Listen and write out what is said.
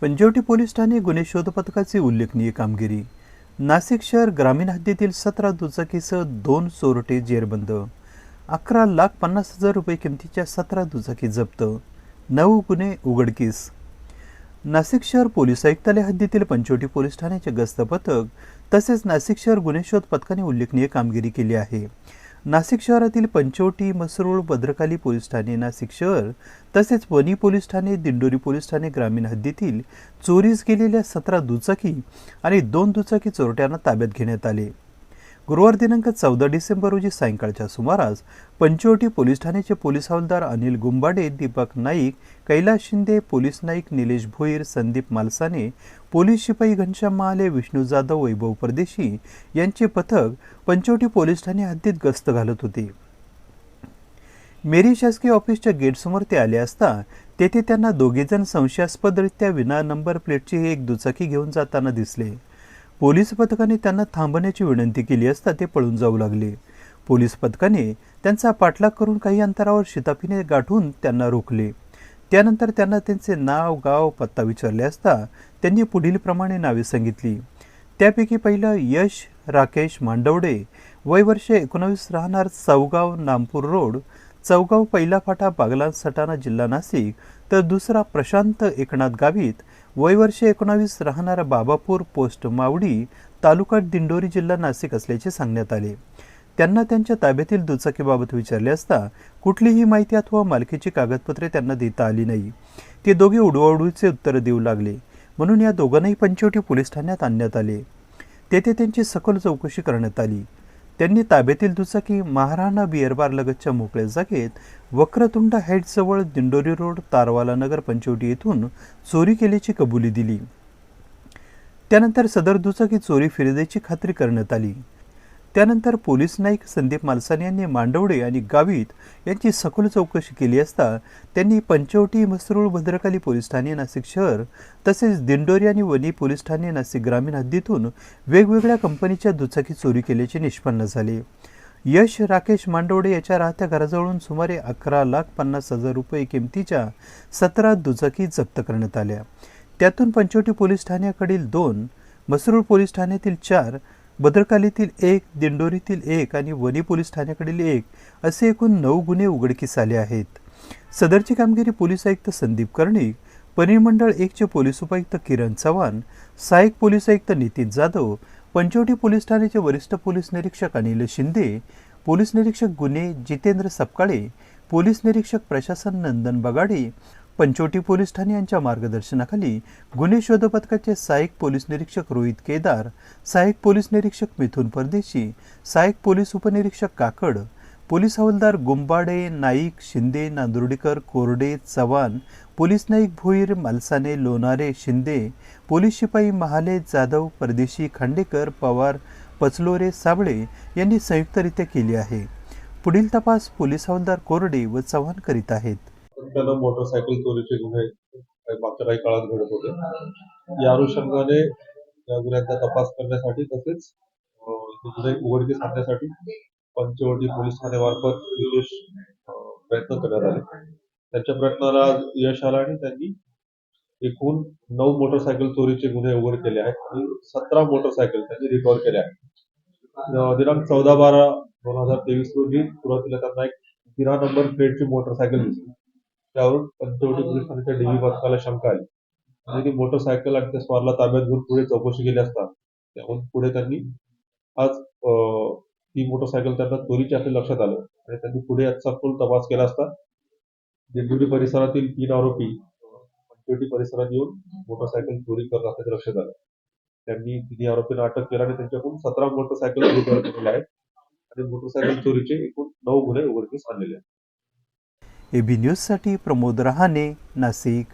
Panchavati police Thane गुन्हे शोध पथकाची उल्लेखनीय कामगिरी. नाशिक शहर ग्रामीण हद्दीतील 17 दुचाकीसह 2 चोरटे जेरबंद. 11,50,000 रुपये किमतीच्या 17 दुचाकी जप्त. 9 गुन्हे उघडकीस. नाशिक शहर पोलीस आयुक्तालय हद्दीतील पंचवटी पोलीस ठाण्याचे गस्त पथक तसेच नाशिक शहर गुन्हे शोध पथकाने उल्लेखनीय कामगिरी केली आहे. नाशिक शहरातील पंचवटी, मसरूळ, भद्रकाली पोलीस ठाणे, नाशिक शहर तसेच वणी पोलीस ठाणे, दिंडोरी पोलीस ठाणे ग्रामीण हद्दीतील चोरीस गेलेल्या 17 दुचाकी आणि 2 दुचाकी चोरट्यांना ताब्यात घेण्यात आले. गुरुवार दिनांक 14 डिसेंबर रोजी सायंकाळच्या सुमारास पंचवटी पोलीस ठाण्याचे पोलीस हवालदार अनिल गुंबाडे, दीपक नाईक, कैलास शिंदे, पोलीस नाईक निलेश भोईर, संदीप मालसाने, पोलीस शिपाई घनश्याम महाले, विष्णू जाधव, वैभव परदेशी यांचे पथक पंचवटी पोलीस ठाणे हद्दीत गस्त घालत होते. मेरी शासकीय ऑफिसच्या गेटसमोर ते आले असता तेथे त्यांना दोघेजण संशयास्पदरित्या विना नंबर प्लेटची एक दुचाकी घेऊन जाताना दिसले. पोलीस पथकाने त्यांना थांबण्याची विनंती केली असता ते पळून जाऊ लागले. पोलीस पथकाने त्यांचा पाठलाग करून काही अंतरावर शिताफीने गाठून त्यांना रोखले. त्यानंतर त्यांना त्यांचे नाव, गाव, पत्ता विचारले असता त्यांनी पुढील प्रमाणे नावे सांगितली. त्यापैकी पहिलं यश राकेश मांडवडे, वय वर्ष 19, राहणार चौगाव, नामपूर रोड, चौगाव पहिला फाटा, बागलाण सटाणा, जिल्हा नाशिक. तर दुसरा प्रशांत एकनाथ गावित, वय वर्ष 19, राहणारा बाबापूर, पोस्ट मावडी, तालुका दिंडोरी, जिल्हा नाशिक असल्याचे सांगण्यात आले. त्यांना त्यांच्या ताब्यातील दुचाकीबाबत विचारले असता कुठलीही माहिती अथवा मालकीची कागदपत्रे त्यांना देता आली नाही. ते दोघे उडवाउडवीचे उत्तर देऊ लागले, म्हणून या दोघांनाही पंचवटी पोलीस ठाण्यात आणण्यात आले. तेथे त्यांची सखोल चौकशी करण्यात आली. त्यांनी ताब्यातील दुचाकी महाराणा बिअर बार लगतच्या मोकळ्या जागेत वक्रतुंड हाईट्सजवळ दिंडोरी रोड, तारवाला नगर, पंचवटी येथून चोरी केल्याची कबुली दिली. त्यानंतर सदर दुचाकी चोरी फिरदेची खात्री करण्यात आली. त्यानंतर पोलीस नाईक संदीप मालसाने यांनी मांडवडे आणि गावित यांची सखोल चौकशी केली असता त्यांनी पंचवटी, मसरूळ, भद्रकाली पोलीस ठाणे, नाशिक शहर तसेच दिंडोरी आणि वणी पोलीस ठाणे, नाशिक ग्रामीण हद्दीतून वेगवेगळ्या कंपनीच्या दुचाकी चोरी केल्याचे निष्पन्न झाले. यश राकेश मांडवडे याच्या राहत्या घराजवळून सुमारे 11,50,000 रुपये किमतीच्या 17 दुचाकी जप्त करण्यात आल्या. त्यातून पंचवटी पोलीस ठाण्याकडील 2, मसरूळ पोलीस ठाण्यातील 4, भद्रकालीतील 1, दिंडोरीतील 1 आणि वणी पोलीस ठाण्याकडील 1 असे एकूण 9 गुन्हे उघडकीस आले आहेत. सदरची कामगिरी पोलीस आयुक्त संदीप कर्णिक, परिमंडळ 1 चे पोलीस उपायुक्त किरण चव्हाण, सहाय्यक पोलीस आयुक्त नितीन जाधव, पंचवटी पोलीस ठाण्याचे वरिष्ठ पोलीस निरीक्षक अनिल शिंदे, पोलीस निरीक्षक गुन्हे जितेंद्र सपकाळे, पोलीस निरीक्षक प्रशासन नंदन बगाडे, पंचवटी पोलीस ठाणे यांच्या मार्गदर्शनाखाली गुन्हे शोध पथकाचे सहाय्यक पोलीस निरीक्षक रोहित केदार, सहाय्यक पोलीस निरीक्षक मिथुन परदेशी, सहाय्यक पोलीस उपनिरीक्षक काकड, पोलीस हवालदार गुंबाडे, नाईक, शिंदे, नांदुर्डीकर, कोरडे, चव्हाण, पोलीस नाईक भोईर, मालसाने, लोणारे, शिंदे, पोलीस शिपाई महाले, जाधव, परदेशी, खांडेकर, पवार, पचलोरे, साबळे यांनी संयुक्तरित्या केली आहे. पुढील तपास पोलीस हवालदार कोरडे व चव्हाण करीत आहेत. त्याला मोटरसायकल चोरीचे गुन्हे मागच्या काही काळात घडत होते. या अनुषंगाने या गुन्ह्यांचा तपास करण्यासाठी तसेच गुन्हे उघडकीस आणण्यासाठी पंचवटी पोलीस ठाण्यामार्फत विशेष प्रयत्न करण्यात आले. त्यांच्या प्रयत्नाला यश आलं आणि त्यांनी एकूण 9 मोटरसायकल चोरीचे गुन्हे उघड केले आहेत आणि 17 मोटरसायकल त्यांनी रिकव्हर केल्या आहेत. दिनांक 14/12/2023 रोजी सुरुवातीला त्यांना एक विना नंबर प्लेटची मोटरसायकल दिसली. त्यावरून पंचवटी पोलीस ठाण्याच्या डीबी पथकाला शंका आली आणि ती मोटरसायकल आणि त्या स्वारला ताब्यात घेऊन पुढे चौकशी केली असता त्याहून पुढे त्यांनी आज ती मोटरसायकल त्यांना चोरीची असं लक्षात आलं आणि त्यांनी पुढे याचा सखोल तपास केला असता दिंडोरी परिसरातील 3 आरोपी पंचवटी परिसरात येऊन मोटरसायकल चोरी करत असल्याचे लक्षात आलं. त्यांनी 3 आरोपींना अटक केली आणि त्यांच्याकडून 17 मोटरसायकल रिकव्हर केलेल्या आहेत आणि मोटरसायकल चोरीचे एकूण 9 गुन्हे उघडकीस आणलेले आहेत. एबी न्यूजसाठी प्रमोद रहाणे, नाशिक.